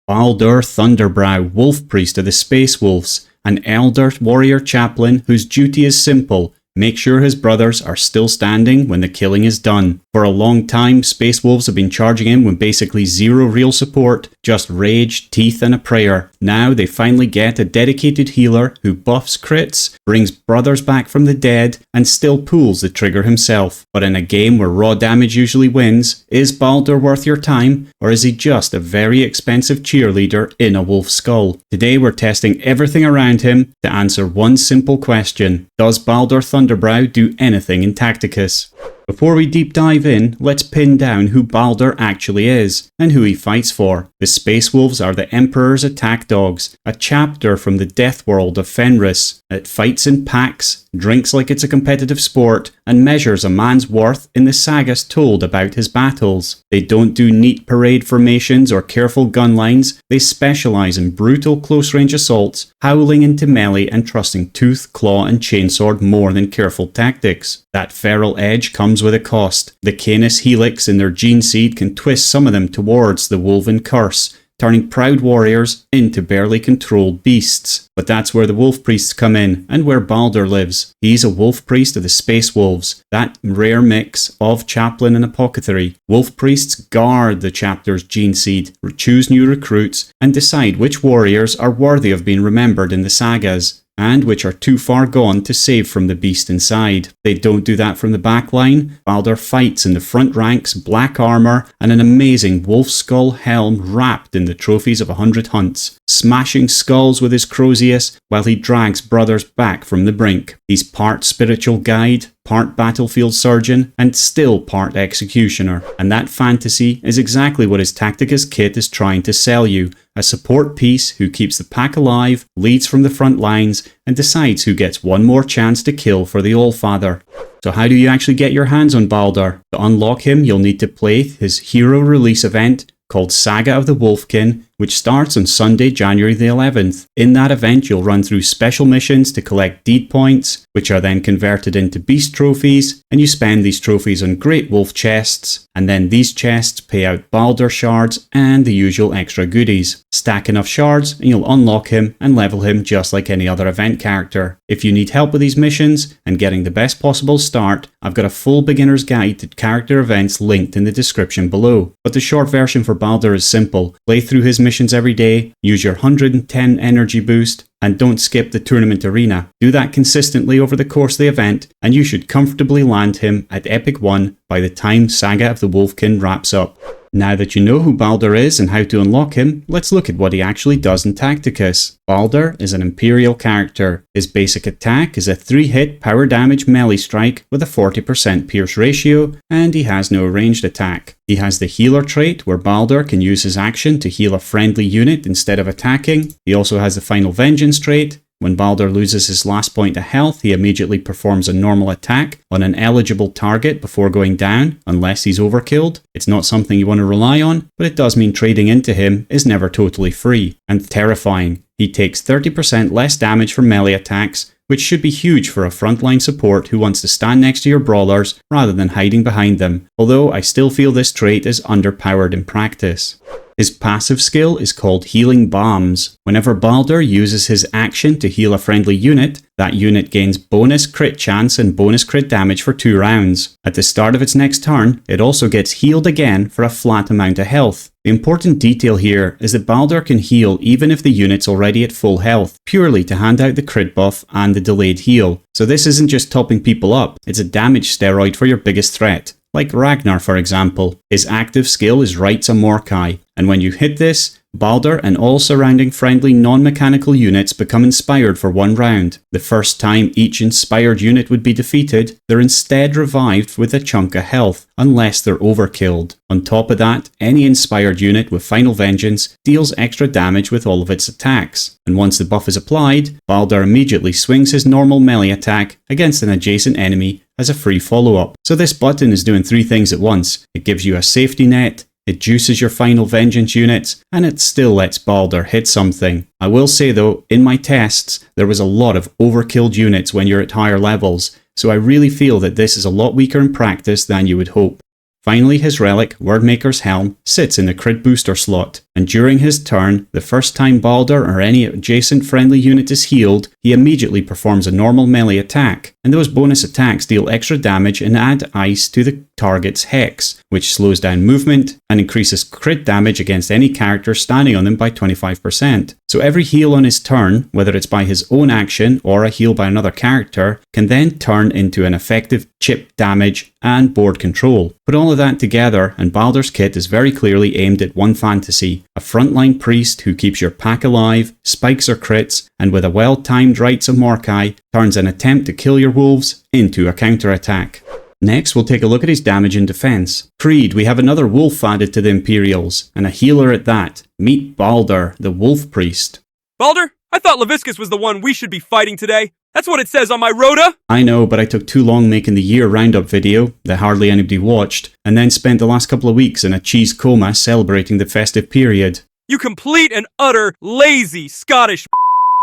Baldr Thunderbrow, Wolf Priest of the Space Wolves, an elder warrior-chaplain whose duty is simple: make sure his brothers are still standing when the killing is done. For a long time, Space Wolves have been charging him with basically zero real support, just rage, teeth and a prayer. Now they finally get a dedicated healer who buffs crits, brings brothers back from the dead, and still pulls the trigger himself. But in a game where raw damage usually wins, is Baldr worth your time, or is he just a very expensive cheerleader in a wolf skull? Today we're testing everything around him to answer one simple question: does Baldr Thunderbrow do anything in Tacticus? Before we deep dive in, let's pin down who Baldr actually is, and who he fights for. The Space Wolves are the Emperor's attack dogs, a chapter from the death world of Fenris. It fights in packs, drinks like it's a competitive sport, and measures a man's worth in the sagas told about his battles. They don't do neat parade formations or careful gun lines, they specialise in brutal close-range assaults, howling into melee and trusting tooth, claw and chainsword more than careful tactics. That feral edge comes with a cost. The Canis helix in their gene seed can twist some of them towards the Wolven curse, turning proud warriors into barely controlled beasts. But that's where the wolf priests come in, and where Baldr lives. He's a wolf priest of the Space Wolves, that rare mix of chaplain and apothecary. Wolf priests guard the chapter's gene seed, choose new recruits, and decide which warriors are worthy of being remembered in the sagas, and which are too far gone to save from the beast inside. They don't do that from the back line. Baldr fights in the front ranks, black armour, and an amazing wolf skull helm wrapped in the trophies of 100 hunts, smashing skulls with his Crozius while he drags brothers back from the brink. He's part spiritual guide, part battlefield surgeon, and still part executioner. And that fantasy is exactly what his Tacticus kit is trying to sell you: a support piece who keeps the pack alive, leads from the front lines, and decides who gets one more chance to kill for the Allfather. So how do you actually get your hands on Baldr? To unlock him, you'll need to play his hero release event called Saga of the Wolfkin, which starts on Sunday, January the 11th. In that event, you'll run through special missions to collect deed points, which are then converted into beast trophies, and you spend these trophies on great wolf chests, and then these chests pay out Baldr shards and the usual extra goodies. Stack enough shards and you'll unlock him and level him just like any other event character. If you need help with these missions and getting the best possible start, I've got a full beginner's guide to character events linked in the description below. But the short version for Baldr is simple: play through his missions every day, use your 110 energy boost, and don't skip the tournament arena. Do that consistently over the course of the event, and you should comfortably land him at Epic 1 by the time Saga of the Wolfkin wraps up. Now that you know who Baldr is and how to unlock him, let's look at what he actually does in Tacticus. Baldr is an Imperial character. His basic attack is a 3-hit power damage melee strike with a 40% pierce ratio, and he has no ranged attack. He has the healer trait, where Baldr can use his action to heal a friendly unit instead of attacking. He also has the Final Vengeance trait. When Baldr loses his last point of health, he immediately performs a normal attack on an eligible target before going down, unless he's overkilled. It's not something you want to rely on, but it does mean trading into him is never totally free. And terrifying. He takes 30% less damage from melee attacks, which should be huge for a frontline support who wants to stand next to your brawlers rather than hiding behind them, although I still feel this trait is underpowered in practice. His passive skill is called Healing Bombs. Whenever Baldr uses his action to heal a friendly unit, that unit gains bonus crit chance and bonus crit damage for 2 rounds. At the start of its next turn, it also gets healed again for a flat amount of health. The important detail here is that Baldr can heal even if the unit's already at full health, purely to hand out the crit buff and the delayed heal. So this isn't just topping people up, it's a damage steroid for your biggest threat. Like Ragnar, for example. His active skill is Rites of Morkai, and when you hit this, Baldr and all surrounding friendly non-mechanical units become inspired for 1 round. The first time each inspired unit would be defeated, they're instead revived with a chunk of health, unless they're overkilled. On top of that, any inspired unit with Final Vengeance deals extra damage with all of its attacks. And once the buff is applied, Baldr immediately swings his normal melee attack against an adjacent enemy as a free follow-up. So this button is doing 3 things at once. It gives you a safety net, it juices your Final Vengeance units, and it still lets Baldr hit something. I will say though, in my tests, there was a lot of overkilled units when you're at higher levels, so I really feel that this is a lot weaker in practice than you would hope. Finally, his relic, Wordmaker's Helm, sits in the crit booster slot, and during his turn, the first time Baldr or any adjacent friendly unit is healed, he immediately performs a normal melee attack, and those bonus attacks deal extra damage and add ice to the target's hex, which slows down movement and increases crit damage against any character standing on them by 25%. So every heal on his turn, whether it's by his own action or a heal by another character, can then turn into an effective chip damage and board control. Put all of that together and Baldr's kit is very clearly aimed at one fantasy: a frontline priest who keeps your pack alive, spikes or crits, and with a well-timed Rites of Mordecai, turns an attempt to kill your wolves into a counterattack. Next, we'll take a look at his damage and defense. Creed, we have another wolf added to the Imperials, and a healer at that. Meet Baldr, the wolf priest. Baldr, I thought Leviscus was the one we should be fighting today. That's what it says on my rota. I know, but I took too long making the year roundup video that hardly anybody watched, and then spent the last couple of weeks in a cheese coma celebrating the festive period. You complete and utter lazy Scottish.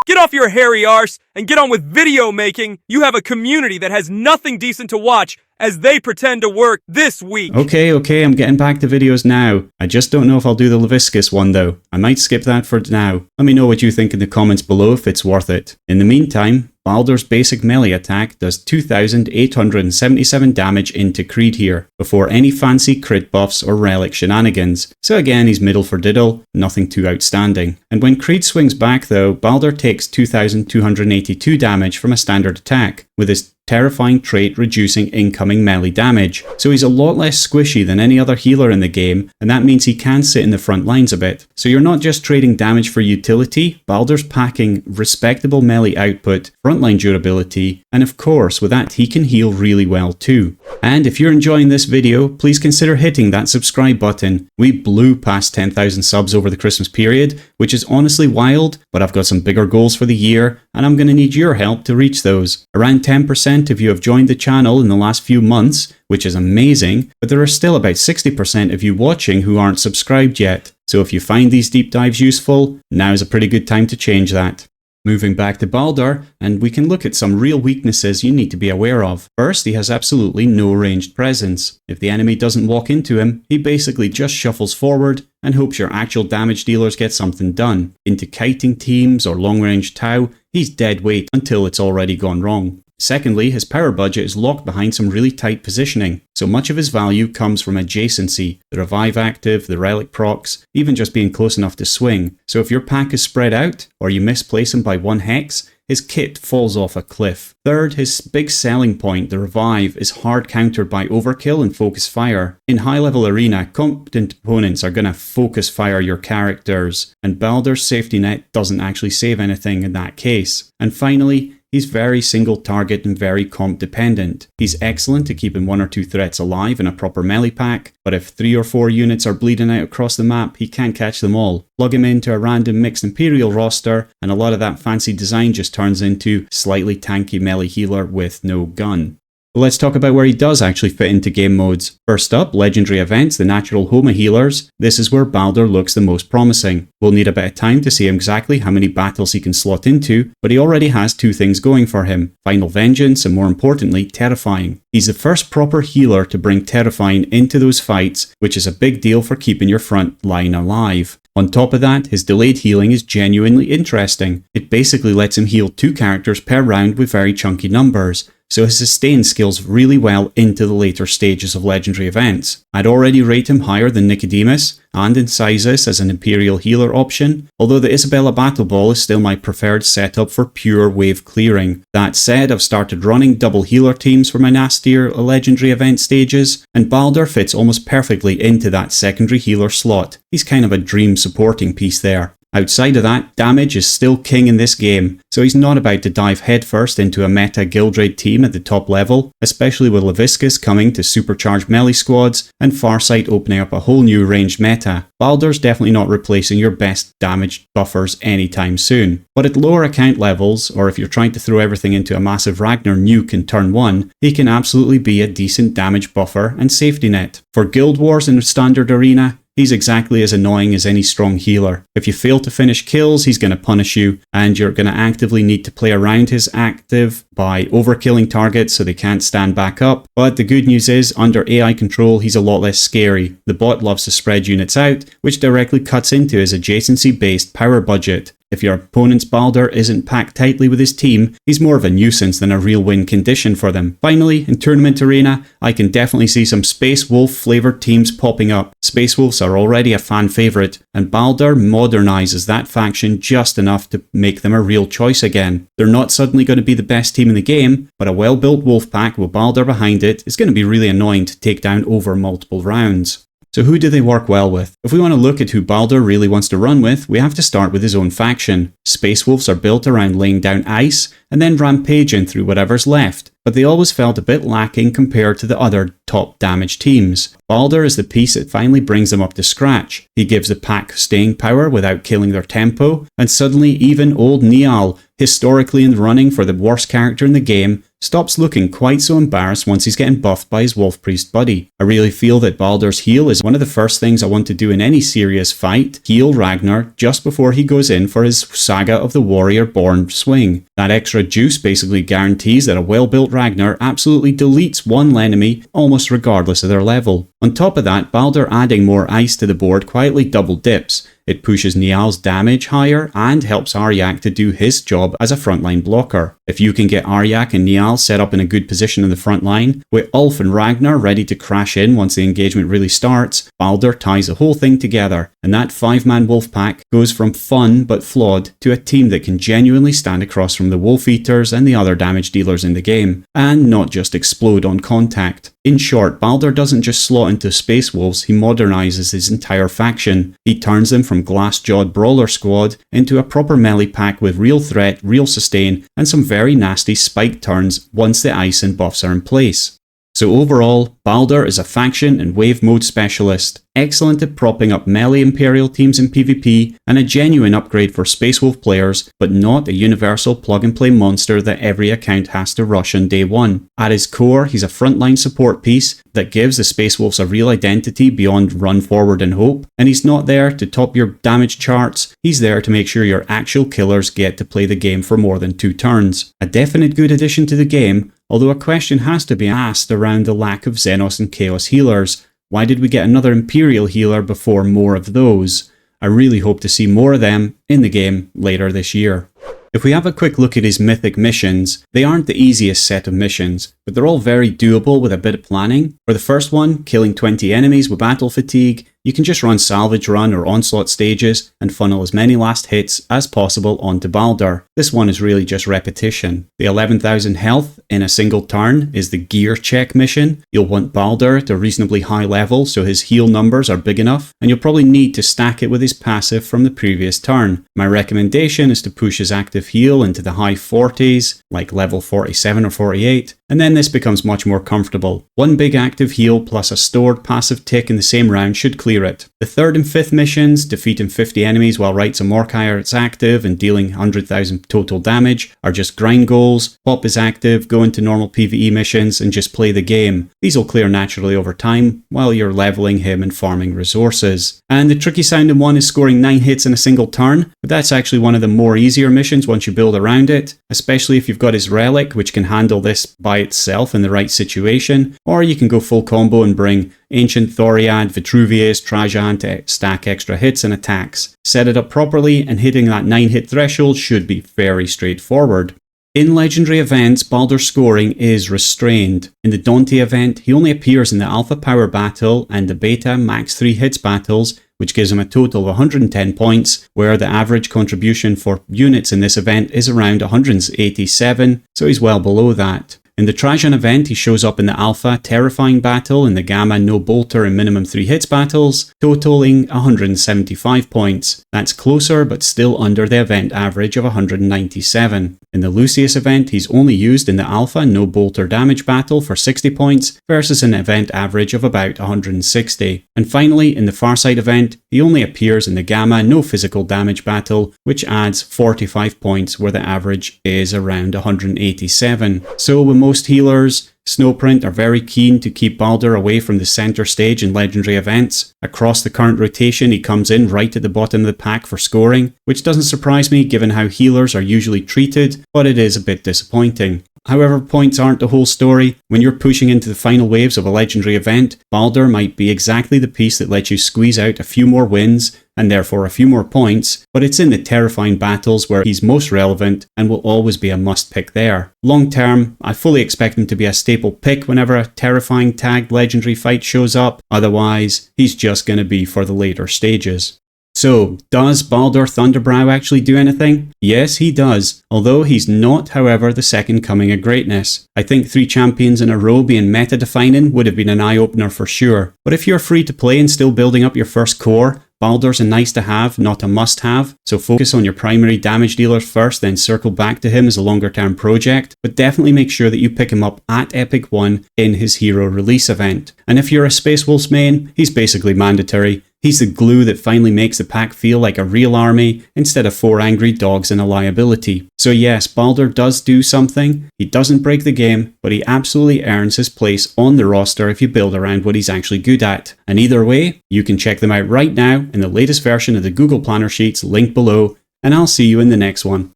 Get off your hairy arse and get on with video making. You have a community that has nothing decent to watch as they pretend to work this week. Okay, I'm getting back to videos now. I just don't know if I'll do the Leviscus one though. I might skip that for now. Let me know what you think in the comments below if it's worth it. In the meantime, Baldr's basic melee attack does 2,877 damage into Creed here, before any fancy crit buffs or relic shenanigans. So again, he's middle for diddle, nothing too outstanding. And when Creed swings back though, Baldr takes 2,282 damage from a standard attack, with his terrifying trait reducing incoming melee damage. So he's a lot less squishy than any other healer in the game, and that means he can sit in the front lines a bit. So you're not just trading damage for utility, Baldr's packing respectable melee output, frontline durability, and of course with that he can heal really well too. And if you're enjoying this video, please consider hitting that subscribe button. We blew past 10,000 subs over the Christmas period, which is honestly wild, but I've got some bigger goals for the year, and I'm going to need your help to reach those. Around 10% of you have joined the channel in the last few months, which is amazing, but there are still about 60% of you watching who aren't subscribed yet. So if you find these deep dives useful, now is a pretty good time to change that. Moving back to Baldr, and we can look at some real weaknesses you need to be aware of. First, he has absolutely no ranged presence. If the enemy doesn't walk into him, he basically just shuffles forward and hopes your actual damage dealers get something done. Into kiting teams or long-range Tau, he's dead weight until it's already gone wrong. Secondly, his power budget is locked behind some really tight positioning, so much of his value comes from adjacency, the revive active, the relic procs, even just being close enough to swing. So if your pack is spread out, or you misplace him by one hex, his kit falls off a cliff. Third, his big selling point, the revive, is hard countered by overkill and focus fire. In high level arena, competent opponents are going to focus fire your characters, and Baldr's safety net doesn't actually save anything in that case. And finally, he's very single target and very comp dependent. He's excellent at keeping 1 or 2 threats alive in a proper melee pack, but if 3 or 4 units are bleeding out across the map, he can't catch them all. Plug him into a random mixed Imperial roster, and a lot of that fancy design just turns into slightly tanky melee healer with no gun. Let's talk about where he does actually fit into game modes. First up, legendary events, the natural home of healers. This is where Baldr looks the most promising. We'll need a bit of time to see exactly how many battles he can slot into, but he already has 2 things going for him: Final Vengeance and more importantly, Terrifying. He's the first proper healer to bring Terrifying into those fights, which is a big deal for keeping your front line alive. On top of that, his delayed healing is genuinely interesting. It basically lets him heal 2 characters per round with very chunky numbers, so his sustain scales really well into the later stages of legendary events. I'd already rate him higher than Nicodemus and Incisus as an Imperial healer option, although the Isabella Battle Ball is still my preferred setup for pure wave clearing. That said, I've started running double healer teams for my nastier legendary event stages, and Baldr fits almost perfectly into that secondary healer slot. He's kind of a dream supporting piece there. Outside of that, damage is still king in this game, so he's not about to dive headfirst into a meta Guildraid team at the top level, especially with Leviscus coming to supercharged melee squads and Farsight opening up a whole new ranged meta. Baldr's definitely not replacing your best damage buffers anytime soon. But at lower account levels, or if you're trying to throw everything into a massive Ragnar nuke in turn 1, he can absolutely be a decent damage buffer and safety net. For Guild Wars in the standard arena, he's exactly as annoying as any strong healer. If you fail to finish kills, he's going to punish you, and you're going to actively need to play around his active by overkilling targets so they can't stand back up. But the good news is, under AI control, he's a lot less scary. The bot loves to spread units out, which directly cuts into his adjacency-based power budget. If your opponent's Baldr isn't packed tightly with his team, he's more of a nuisance than a real win condition for them. Finally, in Tournament Arena, I can definitely see some Space Wolf flavoured teams popping up. Space Wolves are already a fan favourite, and Baldr modernises that faction just enough to make them a real choice again. They're not suddenly going to be the best team in the game, but a well-built wolf pack with Baldr behind it is going to be really annoying to take down over multiple rounds. So who do they work well with? If we want to look at who Baldr really wants to run with, we have to start with his own faction. Space Wolves are built around laying down ice and then rampaging through whatever's left, but they always felt a bit lacking compared to the other top damage teams. Baldr is the piece that finally brings them up to scratch. He gives the pack staying power without killing their tempo, and suddenly even old Niall, historically in the running for the worst character in the game, stops looking quite so embarrassed once he's getting buffed by his Wolf Priest buddy. I really feel that Baldr's heal is one of the first things I want to do in any serious fight, heal Ragnar just before he goes in for his Saga of the Warrior-born swing. That extra juice basically guarantees that a well-built Ragnar absolutely deletes one enemy almost regardless of their level. On top of that, Baldr adding more ice to the board quietly double dips. It pushes Niall's damage higher and helps Aryak to do his job as a frontline blocker. If you can get Aryak and Niall set up in a good position in the front line, with Ulf and Ragnar ready to crash in once the engagement really starts, Baldr ties the whole thing together, and that 5-man wolf pack goes from fun but flawed to a team that can genuinely stand across from the Wolf Eaters and the other damage dealers in the game, and not just explode on contact. In short, Baldr doesn't just slot into Space Wolves, he modernises his entire faction. He turns them from glass-jawed brawler squad into a proper melee pack with real threat, real sustain, and some very nasty spike turns once the ice and buffs are in place. So overall, Baldr is a faction and wave mode specialist, excellent at propping up melee Imperial teams in PvP, and a genuine upgrade for Space Wolf players, but not a universal plug-and-play monster that every account has to rush on day one. At his core, he's a frontline support piece that gives the Space Wolves a real identity beyond run forward and hope, and he's not there to top your damage charts, he's there to make sure your actual killers get to play the game for more than 2 turns. A definite good addition to the game, although a question has to be asked around the lack of Xenos and Chaos healers. Why did we get another Imperial healer before more of those? I really hope to see more of them in the game later this year. If we have a quick look at his Mythic missions, they aren't the easiest set of missions, but they're all very doable with a bit of planning. For the first one, killing 20 enemies with battle fatigue, you can just run salvage run or onslaught stages and funnel as many last hits as possible onto Baldr. This one is really just repetition. The 11,000 health in a single turn is the gear check mission. You'll want Baldr at a reasonably high level so his heal numbers are big enough, and you'll probably need to stack it with his passive from the previous turn. My recommendation is to push his active heal into the high 40s, like level 47 or 48, and then this becomes much more comfortable. One big active heal plus a stored passive tick in the same round should clear it. The third and fifth missions, defeating 50 enemies while Rites of Mordekaiser is active and dealing 100,000 total damage, are just grind goals. Pop is active, go into normal PvE missions and just play the game. These will clear naturally over time while you're leveling him and farming resources. And the tricky sounding one is scoring 9 hits in a single turn, but that's actually one of the more easier missions once you build around it, especially if you've got his relic which can handle this by itself in the right situation, or you can go full combo and bring Ancient Thoriad, Vitruvius, Trajan to stack extra hits and attacks. Set it up properly and hitting that 9 hit threshold should be very straightforward. In legendary events, Baldr's scoring is restrained. In the Dante event, he only appears in the Alpha Power Battle and the Beta Max 3 Hits battles, which gives him a total of 110 points, where the average contribution for units in this event is around 187, so he's well below that. In the Trajan event, he shows up in the Alpha Terrifying Battle and the Gamma No Bolter and Minimum 3 Hits battles, totaling 175 points. That's closer, but still under the event average of 197. In the Lucius event, he's only used in the Alpha No Bolter Damage battle for 60 points, versus an event average of about 160. And finally, in the Farsight event, he only appears in the Gamma No Physical Damage battle, which adds 45 points where the average is around 187. So with most healers, Snowprint are very keen to keep Baldr away from the center stage in legendary events. Across the current rotation, he comes in right at the bottom of the pack for scoring, which doesn't surprise me given how healers are usually treated, but it is a bit disappointing. However, points aren't the whole story. When you're pushing into the final waves of a legendary event, Baldr might be exactly the piece that lets you squeeze out a few more wins, and therefore a few more points, but it's in the terrifying battles where he's most relevant and will always be a must pick there. Long term, I fully expect him to be a staple pick whenever a terrifying tagged legendary fight shows up, otherwise he's just going to be for the later stages. So, does Baldr Thunderbrow actually do anything? Yes, he does, although he's not, however, the second coming of greatness. I think 3 champions in a row being meta-defining would have been an eye-opener for sure, but if you're free to play and still building up your first core, Baldr's a nice to have, not a must have, so focus on your primary damage dealers first, then circle back to him as a longer term project, but definitely make sure that you pick him up at Epic 1 in his hero release event. And if you're a Space Wolves main, he's basically mandatory. He's the glue that finally makes the pack feel like a real army instead of 4 angry dogs and a liability. So yes, Baldr does do something. He doesn't break the game, but he absolutely earns his place on the roster if you build around what he's actually good at. And either way, you can check them out right now in the latest version of the Google Planner Sheets linked below, and I'll see you in the next one.